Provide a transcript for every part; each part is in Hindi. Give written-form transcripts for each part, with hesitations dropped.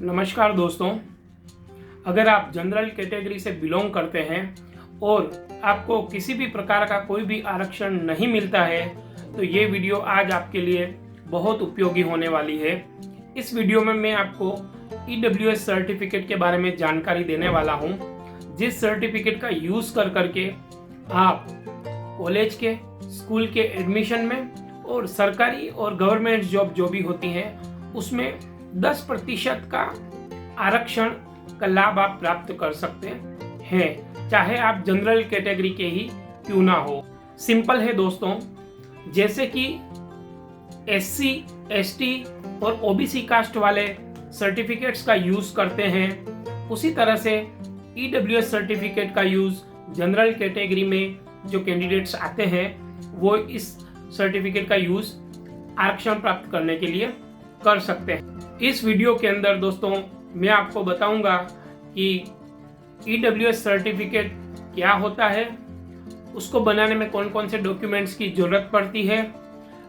नमस्कार दोस्तों, अगर आप जनरल कैटेगरी से बिलोंग करते हैं और आपको किसी भी प्रकार का कोई भी आरक्षण नहीं मिलता है तो ये वीडियो आज आपके लिए बहुत उपयोगी होने वाली है। इस वीडियो में मैं आपको EWS सर्टिफिकेट के बारे में जानकारी देने वाला हूं, जिस सर्टिफिकेट का यूज़ कर करके आप कॉलेज के, स्कूल के एडमिशन में और सरकारी और गवर्नमेंट जॉब जो भी होती हैं उसमें 10% का आरक्षण का लाभ आप प्राप्त कर सकते हैं, चाहे आप जनरल कैटेगरी के ही क्यों ना हो। सिंपल है दोस्तों, जैसे कि SC, ST और OBC कास्ट वाले सर्टिफिकेट्स का यूज करते हैं, उसी तरह से EWS सर्टिफिकेट का यूज जनरल कैटेगरी में जो कैंडिडेट्स आते हैं वो इस सर्टिफिकेट का यूज आरक्षण प्राप्त करने के लिए कर सकते हैं। इस वीडियो के अंदर दोस्तों मैं आपको बताऊंगा कि EWS सर्टिफिकेट क्या होता है, उसको बनाने में कौन कौन से डॉक्यूमेंट्स की जरूरत पड़ती है,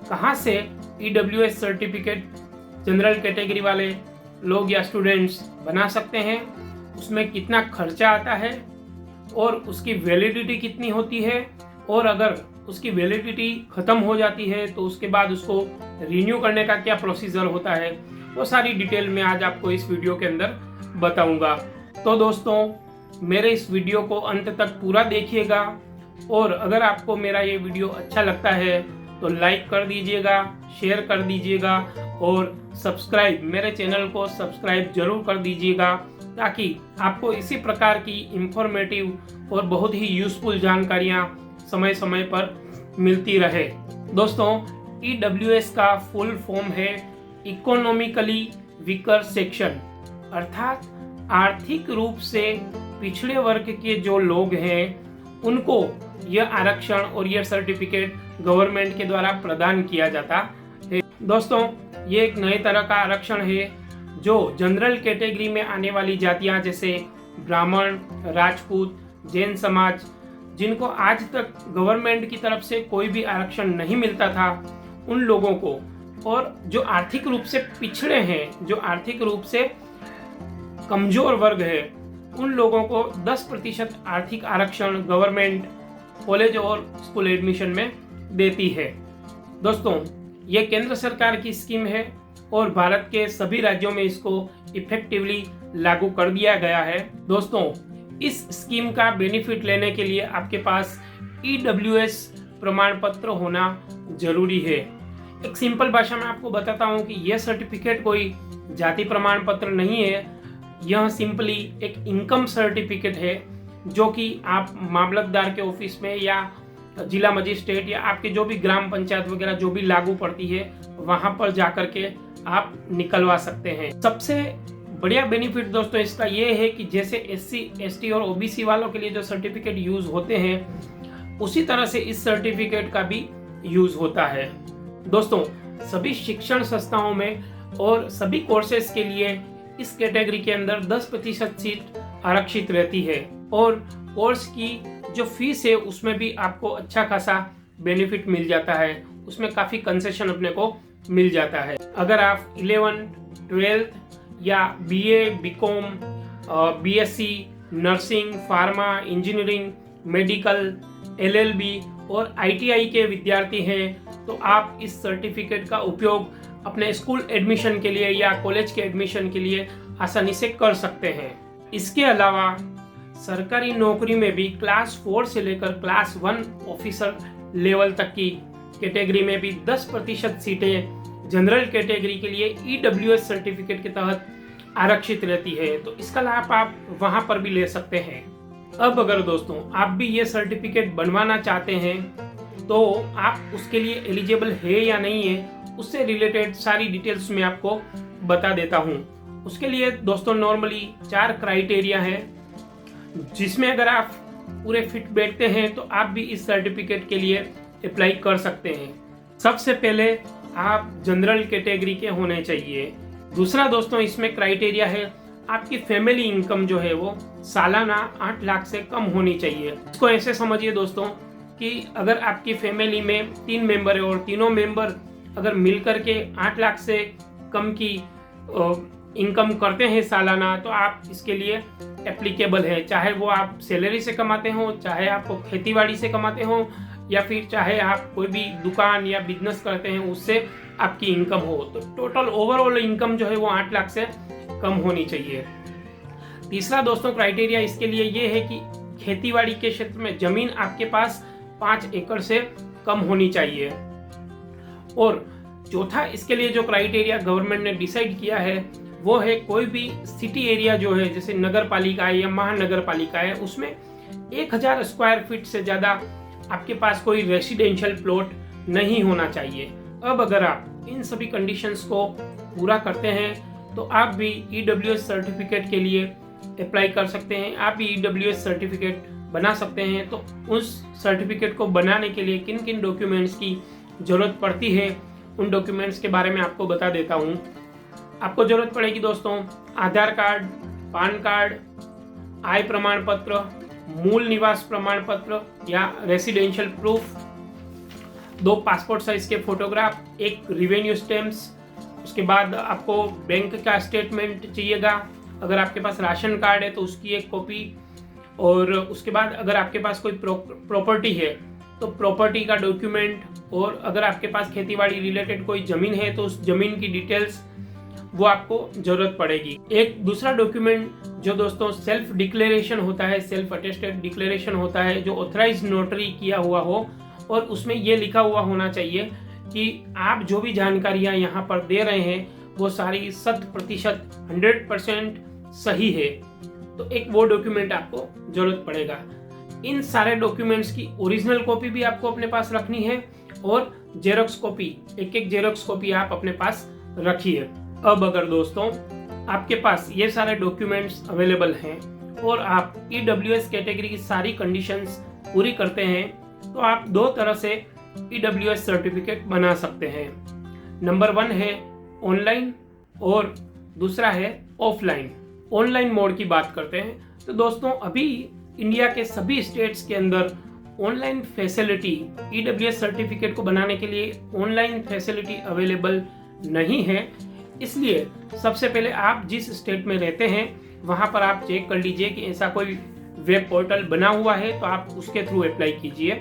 कहाँ से EWS सर्टिफिकेट जनरल कैटेगरी वाले लोग या स्टूडेंट्स बना सकते हैं, उसमें कितना खर्चा आता है और उसकी वैलिडिटी कितनी होती है, और अगर उसकी वैलिडिटी ख़त्म हो जाती है तो उसके बाद उसको रिन्यू करने का क्या प्रोसीजर होता है, वो सारी डिटेल में आज आपको इस वीडियो के अंदर बताऊंगा। तो दोस्तों मेरे इस वीडियो को अंत तक पूरा देखिएगा, और अगर आपको मेरा ये वीडियो अच्छा लगता है तो लाइक कर दीजिएगा, शेयर कर दीजिएगा और मेरे चैनल को सब्सक्राइब जरूर कर दीजिएगा, ताकि आपको इसी प्रकार की इंफॉर्मेटिव और बहुत ही यूजफुल जानकारियाँ समय समय पर मिलती रहे। दोस्तों EWS का फुल फॉर्म है इकोनॉमिकली वीकर सेक्शन, अर्थात आर्थिक रूप से पिछड़े वर्ग के जो लोग हैं उनको यह आरक्षण और यह सर्टिफिकेट गवर्नमेंट के द्वारा प्रदान किया जाता है। दोस्तों ये एक नए तरह का आरक्षण है जो जनरल कैटेगरी में आने वाली जातियां जैसे ब्राह्मण, राजपूत, जैन समाज, जिनको आज तक गवर्नमेंट की तरफ से कोई भी आरक्षण नहीं मिलता था, उन लोगों को, और जो आर्थिक रूप से पिछड़े हैं, जो आर्थिक रूप से कमजोर वर्ग है, उन लोगों को 10% आर्थिक आरक्षण गवर्नमेंट कॉलेज और स्कूल एडमिशन में देती है। दोस्तों ये केंद्र सरकार की स्कीम है और भारत के सभी राज्यों में इसको इफेक्टिवली लागू कर दिया गया है। दोस्तों इस स्कीम का बेनिफिट लेने के लिए आपके पास EWS प्रमाण पत्र होना जरूरी है। एक सिंपल भाषा में आपको बताता हूँ कि यह सर्टिफिकेट कोई जाति प्रमाण पत्र नहीं है, यह सिंपली एक इनकम सर्टिफिकेट है जो कि आप मामलतदार के ऑफिस में या जिला मजिस्ट्रेट या आपके जो भी ग्राम पंचायत वगैरह जो भी लागू पड़ती है वहां पर जाकर के आप निकलवा सकते हैं। सबसे बढ़िया बेनिफिट दोस्तों इसका ये है कि जैसे SC, ST और OBC वालों के लिए जो सर्टिफिकेट यूज होते हैं उसी तरह से इस सर्टिफिकेट का भी यूज होता है। दोस्तों सभी शिक्षण संस्थाओं में और सभी कोर्सेज के लिए इस कैटेगरी के अंदर 10% सीट आरक्षित रहती है, और कोर्स की जो फीस है उसमें भी आपको अच्छा खासा बेनिफिट मिल जाता है, उसमें काफ़ी कंसेशन अपने को मिल जाता है। अगर आप 11th, 12th या BA, BCom, BSc, nursing, pharma, engineering, medical, LLB और ITI के विद्यार्थी हैं तो आप इस सर्टिफिकेट का उपयोग अपने स्कूल एडमिशन के लिए या कॉलेज के एडमिशन के लिए आसानी से कर सकते हैं। इसके अलावा सरकारी नौकरी में भी क्लास 4 से लेकर क्लास 1 ऑफिसर लेवल तक की कैटेगरी में भी 10% सीटें जनरल कैटेगरी के लिए EWS सर्टिफिकेट के तहत आरक्षित रहती है, तो इसका लाभ आप वहां पर भी ले सकते हैं। अब अगर दोस्तों आप भी ये सर्टिफिकेट बनवाना चाहते हैं तो आप उसके लिए एलिजिबल है या नहीं है, उससे रिलेटेड सारी डिटेल्स मैं आपको बता देता हूँ। उसके लिए दोस्तों नॉर्मली 4 क्राइटेरिया है, जिसमें अगर आप पूरे फिट बैठते हैं तो आप भी इस सर्टिफिकेट के लिए अप्लाई कर सकते हैं। सबसे पहले आप जनरल कैटेगरी के होने चाहिए। दूसरा दोस्तों इसमें क्राइटेरिया है आपकी फैमिली इनकम जो है वो सालाना 8 लाख से कम होनी चाहिए। इसको ऐसे समझिए दोस्तों कि अगर आपकी फैमिली में 3 मेंबर है और तीनों मेंबर अगर मिलकर के 8 लाख से कम की इनकम करते हैं सालाना तो आप इसके लिए एप्लीकेबल है, चाहे वो आप सैलरी से कमाते हो, चाहे आप खेतीबाड़ी से कमाते हो, या फिर चाहे आप कोई भी दुकान या बिजनेस करते हैं उससे आपकी इनकम हो। तो टोटल ओवरऑल इनकम जो है वो 8 लाख से कम होनी चाहिए। तीसरा दोस्तों क्राइटेरिया इसके लिए ये है कि खेतीबाड़ी के क्षेत्र में जमीन आपके पास 5 एकड़ से कम होनी चाहिए। और चौथा इसके लिए जो क्राइटेरिया गवर्नमेंट ने डिसाइड किया है वो है कोई भी सिटी एरिया जो है, जैसे नगर पालिका है या महानगर पालिका है, उसमें 1000 स्क्वायर फीट से ज़्यादा आपके पास कोई रेसिडेंशियल प्लॉट नहीं होना चाहिए। अब अगर आप इन सभी कंडीशंस को पूरा करते हैं तो आप भी EWS सर्टिफिकेट के लिए अप्लाई कर सकते हैं, आप भी EWS सर्टिफिकेट बना सकते हैं। तो उस सर्टिफिकेट को बनाने के लिए किन किन डॉक्यूमेंट्स की ज़रूरत पड़ती है उन डॉक्यूमेंट्स के बारे में आपको बता देता हूँ। आपको ज़रूरत पड़ेगी दोस्तों आधार कार्ड, पान कार्ड, आय प्रमाण पत्र, मूल निवास प्रमाण पत्र या रेसिडेंशियल प्रूफ, 2 पासपोर्ट साइज के फोटोग्राफ, 1 रिवेन्यू स्टैम्प्स, उसके बाद आपको बैंक का स्टेटमेंट चाहिएगा, अगर आपके पास राशन कार्ड है तो उसकी 1 कॉपी, और उसके बाद अगर आपके पास कोई प्रॉपर्टी है तो प्रॉपर्टी का डॉक्यूमेंट, और अगर आपके पास खेतीबाड़ी रिलेटेड कोई ज़मीन है तो उस ज़मीन की डिटेल्स वो आपको ज़रूरत पड़ेगी। एक दूसरा डॉक्यूमेंट जो दोस्तों सेल्फ डिक्लेरेशन होता है, सेल्फ अटेस्टेड डिक्लेरेशन होता है, जो ऑथराइज नोटरी किया हुआ हो, और उसमें ये लिखा हुआ होना चाहिए कि आप जो भी जानकारियाँ यहाँ पर दे रहे हैं वो सारी 100% 100% सही है। तो एक वो डॉक्यूमेंट आपको ज़रूरत पड़ेगा। इन सारे डॉक्यूमेंट्स की ओरिजिनल कॉपी भी आपको अपने पास रखनी है और जेरोक्स कॉपी, एक जेरोक्स कॉपी आप अपने पास रखिए। अब अगर दोस्तों आपके पास ये सारे डॉक्यूमेंट्स अवेलेबल हैं और आप EWS कैटेगरी की सारी कंडीशंस पूरी करते हैं तो आप 2 तरह से EWS सर्टिफिकेट बना सकते हैं। नंबर 1 है ऑनलाइन और दूसरा है ऑफलाइन। ऑनलाइन मोड की बात करते हैं तो दोस्तों अभी इंडिया के सभी स्टेट्स के अंदर ऑनलाइन फैसिलिटी, EWS सर्टिफिकेट को बनाने के लिए ऑनलाइन फैसिलिटी अवेलेबल नहीं है। इसलिए सबसे पहले आप जिस स्टेट में रहते हैं वहां पर आप चेक कर लीजिए कि ऐसा कोई वेब पोर्टल बना हुआ है तो आप उसके थ्रू अप्लाई कीजिए।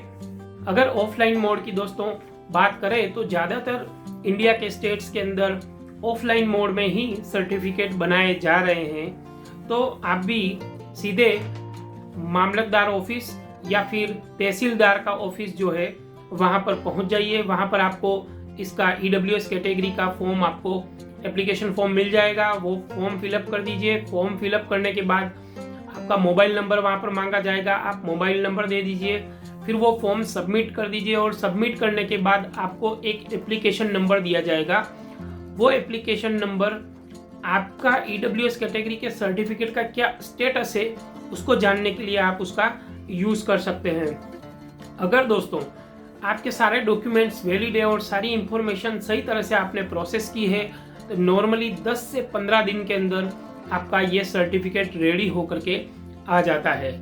अगर ऑफलाइन मोड की दोस्तों बात करें तो ज़्यादातर इंडिया के स्टेट्स के अंदर ऑफलाइन मोड में ही सर्टिफिकेट बनाए जा रहे हैं। तो आप भी सीधे मामलतदार ऑफिस या फिर तहसीलदार का ऑफिस जो है वहाँ पर पहुँच जाइए। वहाँ पर आपको इसका EWS कैटेगरी का फॉर्म, आपको एप्लीकेशन फॉर्म मिल जाएगा। वो फॉर्म फिलअप कर दीजिए। फॉर्म फिलअप करने के बाद आपका मोबाइल नंबर वहाँ पर मांगा जाएगा, आप मोबाइल नंबर दे दीजिए, फिर वो फॉर्म सबमिट कर दीजिए। और सबमिट करने के बाद आपको एक एप्लीकेशन नंबर दिया जाएगा। वो एप्लीकेशन नंबर आपका EWS कैटेगरी के सर्टिफिकेट का क्या स्टेटस है उसको जानने के लिए आप उसका यूज़ कर सकते हैं। अगर दोस्तों आपके सारे डॉक्यूमेंट्स वैलिड है और सारी इंफॉर्मेशन सही तरह से आपने प्रोसेस की है तो नॉर्मली 10 से 15 दिन के अंदर आपका ये सर्टिफिकेट रेडी होकर के आ जाता है।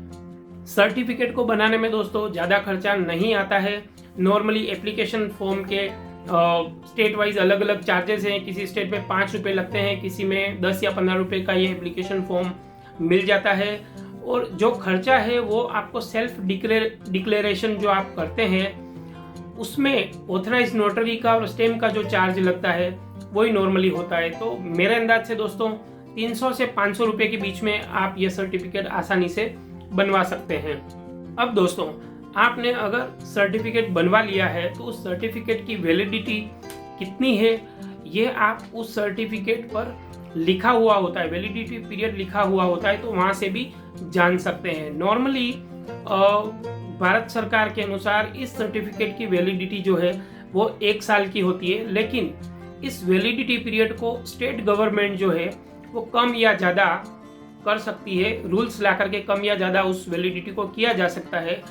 सर्टिफिकेट को बनाने में दोस्तों ज़्यादा खर्चा नहीं आता है। नॉर्मली एप्लीकेशन फॉर्म के स्टेट वाइज अलग अलग चार्जेस हैं। किसी स्टेट में 5 रुपये लगते हैं, किसी में 10 या 15 रुपये का ये एप्लीकेशन फॉर्म मिल जाता है। और जो खर्चा है वो आपको सेल्फ डिक्लेरेशन जो आप करते हैं उसमें ऑथराइज नोटरी का और स्टैम्प का जो चार्ज लगता है वही नॉर्मली होता है। तो मेरे अंदाज से दोस्तों 300 से 500 रुपये के बीच में आप ये सर्टिफिकेट आसानी से बनवा सकते हैं। अब दोस्तों आपने अगर सर्टिफिकेट बनवा लिया है तो उस सर्टिफिकेट की वैलिडिटी कितनी है ये आप उस सर्टिफिकेट पर लिखा हुआ होता है, वैलिडिटी पीरियड लिखा हुआ होता है, तो वहाँ से भी जान सकते हैं। नॉर्मली भारत सरकार के अनुसार इस सर्टिफिकेट की वैलिडिटी जो है वो 1 साल की होती है, लेकिन इस वैलिडिटी पीरियड को स्टेट गवर्नमेंट जो है वो कम या ज़्यादा कर सकती है। रूल्स ला करके कम या ज़्यादा उस वैलिडिटी को किया जा सकता है।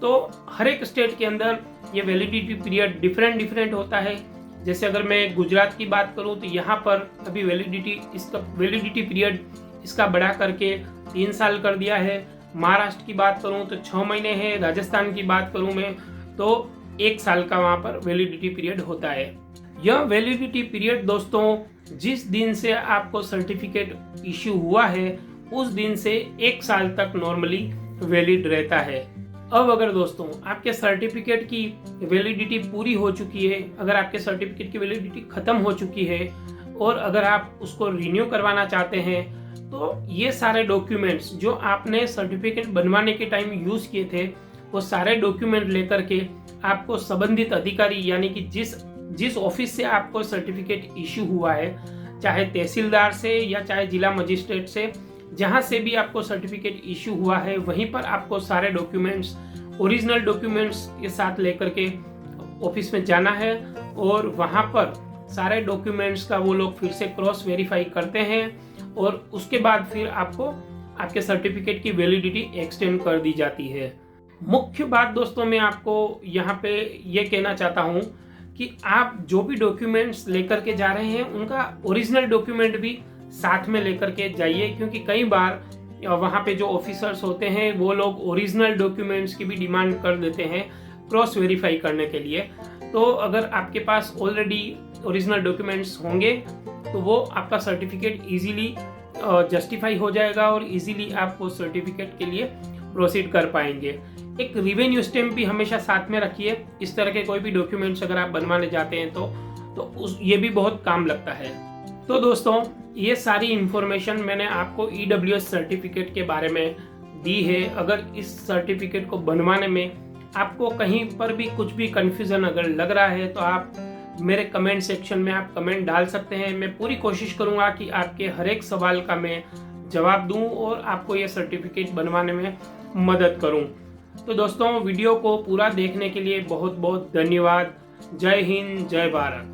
तो हर एक स्टेट के अंदर ये वैलिडिटी पीरियड डिफरेंट होता है। जैसे अगर मैं गुजरात की बात करूँ तो यहाँ पर अभी वैलिडिटी पीरियड इसका बढ़ा करके 3 साल कर दिया है। महाराष्ट्र की बात करूँ तो 6 महीने है। राजस्थान की बात करूँ मैं तो 1 साल का वहाँ पर वैलिडिटी पीरियड होता है। यह वैलिडिटी पीरियड दोस्तों जिस दिन से आपको सर्टिफिकेट इश्यू हुआ है उस दिन से 1 साल तक नॉर्मली वैलिड रहता है। अब अगर दोस्तों आपके सर्टिफिकेट की वैलिडिटी पूरी हो चुकी है, अगर आपके सर्टिफिकेट की वैलिडिटी खत्म हो चुकी है और अगर आप उसको रिन्यू करवाना चाहते हैं तो ये सारे डॉक्यूमेंट्स जो आपने सर्टिफिकेट बनवाने के टाइम यूज़ किए थे वो सारे डॉक्यूमेंट लेकर के आपको संबंधित अधिकारी यानी कि जिस ऑफिस से आपको सर्टिफिकेट इश्यू हुआ है, चाहे तहसीलदार से या चाहे जिला मजिस्ट्रेट से, जहां से भी आपको सर्टिफिकेट इश्यू हुआ है वहीं पर आपको सारे डॉक्यूमेंट्स ओरिजिनल डॉक्यूमेंट्स के साथ लेकर के ऑफिस में जाना है और वहां पर सारे डॉक्यूमेंट्स का वो लोग फिर से क्रॉस वेरीफाई करते हैं और उसके बाद फिर आपको आपके सर्टिफिकेट की वैलिडिटी एक्सटेंड कर दी जाती है। मुख्य बात दोस्तों मैं आपको यहाँ पे ये कहना चाहता हूँ कि आप जो भी डॉक्यूमेंट्स लेकर के जा रहे हैं उनका ओरिजिनल डॉक्यूमेंट भी साथ में लेकर के जाइए, क्योंकि कई बार वहाँ पे जो ऑफिसर्स होते हैं वो लोग ओरिजिनल डॉक्यूमेंट्स की भी डिमांड कर देते हैं क्रॉस वेरीफाई करने के लिए। तो अगर आपके पास ऑलरेडी ओरिजिनल डॉक्यूमेंट्स होंगे तो वो आपका सर्टिफिकेट इजीली जस्टिफाई हो जाएगा और इजीली आप वो सर्टिफिकेट के लिए प्रोसीड कर पाएंगे। एक रिवेन्यू स्टैम्प भी हमेशा साथ में रखिए। इस तरह के कोई भी डॉक्यूमेंट्स अगर आप बनवाने जाते हैं तो ये भी बहुत काम लगता है। तो दोस्तों ये सारी इन्फॉर्मेशन मैंने आपको EWS सर्टिफिकेट के बारे में दी है। अगर इस सर्टिफिकेट को बनवाने में आपको कहीं पर भी कुछ भी कन्फ्यूज़न अगर लग रहा है तो आप मेरे कमेंट सेक्शन में आप कमेंट डाल सकते हैं। मैं पूरी कोशिश करूंगा कि आपके हर एक सवाल का मैं जवाब दूं और आपको ये सर्टिफिकेट बनवाने में मदद करूं। तो दोस्तों वीडियो को पूरा देखने के लिए बहुत बहुत धन्यवाद। जय हिंद, जय भारत।